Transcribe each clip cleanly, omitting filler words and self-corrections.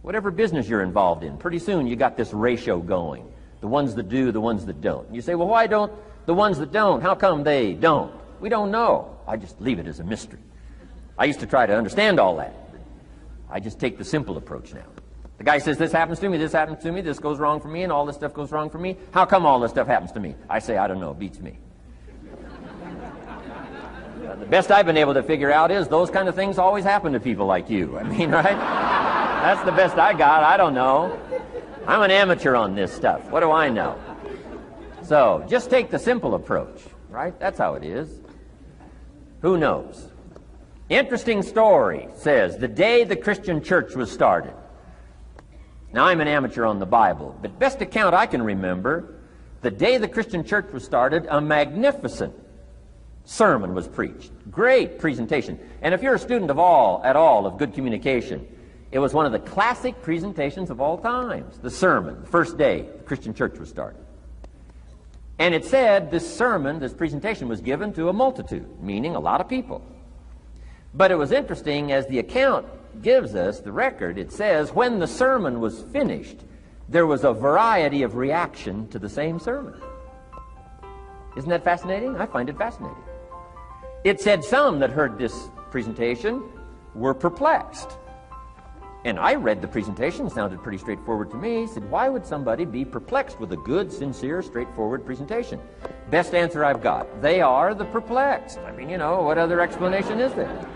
Whatever business you're involved in, pretty soon you got this ratio going. The ones that do, the ones that don't. And you say, well, why don't the ones that don't, how come they don't? We don't know. I just leave it as a mystery. I used to try to understand all that. I just take the simple approach now. The guy says, this happens to me, this happens to me, this goes wrong for me, and all this stuff goes wrong for me. How come all this stuff happens to me? I say, I don't know, beats me. The best I've been able to figure out is those kind of things always happen to people like you. I mean, right? That's the best I got. I don't know. I'm an amateur on this stuff. What do I know? So, just take the simple approach, right? That's how it is. Who knows? Interesting story says, the day the Christian church was started. Now, I'm an amateur on the Bible, but best account I can remember, the day the Christian church was started, a magnificent sermon was preached. Great presentation. And if you're a student at all of good communication, it was one of the classic presentations of all times. The sermon, the first day the Christian church was started. And it said this sermon, this presentation was given to a multitude, meaning a lot of people. But it was interesting, as the account gives us, the record, it says, when the sermon was finished, there was a variety of reaction to the same sermon. Isn't that fascinating? I find it fascinating. It said some that heard this presentation were perplexed. And I read the presentation, it sounded pretty straightforward to me. I said, why would somebody be perplexed with a good, sincere, straightforward presentation? Best answer I've got. They are the perplexed. I mean, you know, what other explanation is there?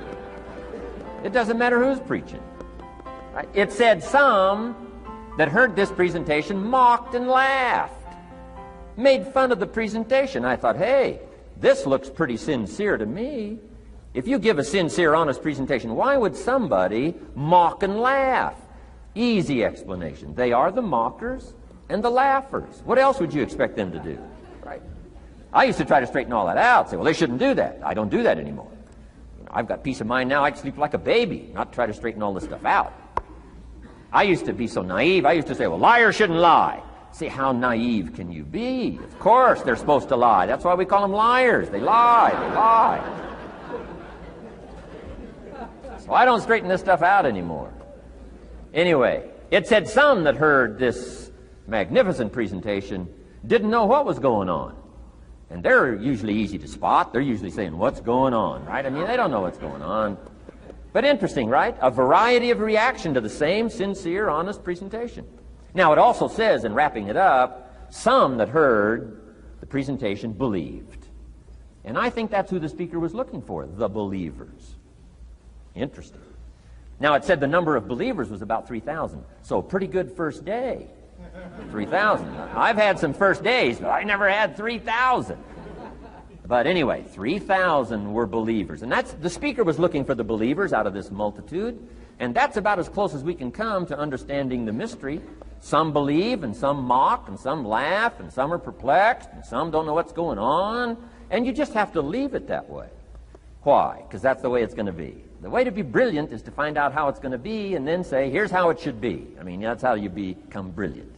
It doesn't matter who's preaching. Right? It said some that heard this presentation mocked and laughed, made fun of the presentation. I thought, hey, this looks pretty sincere to me. If you give a sincere, honest presentation, why would somebody mock and laugh? Easy explanation. They are the mockers and the laughers. What else would you expect them to do? Right? I used to try to straighten all that out, say, well, they shouldn't do that. I don't do that anymore. You know, I've got peace of mind now. I can sleep like a baby, not try to straighten all this stuff out. I used to be so naive. I used to say, well, liars shouldn't lie. See, how naive can you be? Of course they're supposed to lie. That's why we call them liars. They lie. They lie. So I don't straighten this stuff out anymore. Anyway, it said some that heard this magnificent presentation didn't know what was going on. And they're usually easy to spot. They're usually saying, what's going on, right? I mean, they don't know what's going on. But interesting, right? A variety of reaction to the same sincere, honest presentation. Now, it also says, in wrapping it up, some that heard the presentation believed. And I think that's who the speaker was looking for, the believers. Interesting. Now, it said the number of believers was about 3,000. So, pretty good first day. 3,000. I've had some first days, but I never had 3,000. But anyway, 3,000 were believers. And that's, the speaker was looking for the believers out of this multitude. And that's about as close as we can come to understanding the mystery. Some believe, and some mock, and some laugh, and some are perplexed, and some don't know what's going on. And you just have to leave it that way. Why? Because that's the way it's going to be. The way to be brilliant is to find out how it's going to be and then say, here's how it should be. I mean, that's how you become brilliant.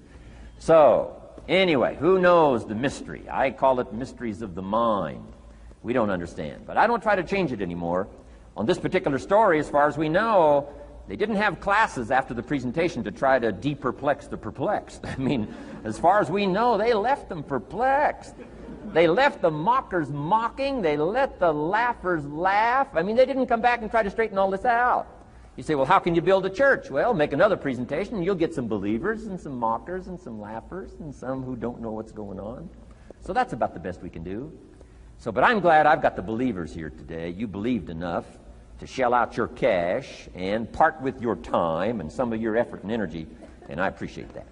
So, anyway, who knows the mystery? I call it mysteries of the mind. We don't understand. But I don't try to change it anymore. On this particular story, as far as we know, they didn't have classes after the presentation to try to de-perplex the perplexed. I mean, as far as we know, they left them perplexed. They left the mockers mocking. They let the laughers laugh. I mean, they didn't come back and try to straighten all this out. You say, well, how can you build a church? Well, make another presentation, and you'll get some believers and some mockers and some laughers and some who don't know what's going on. So that's about the best we can do. So, but I'm glad I've got the believers here today. You believed enough to shell out your cash and part with your time and some of your effort and energy, and I appreciate that.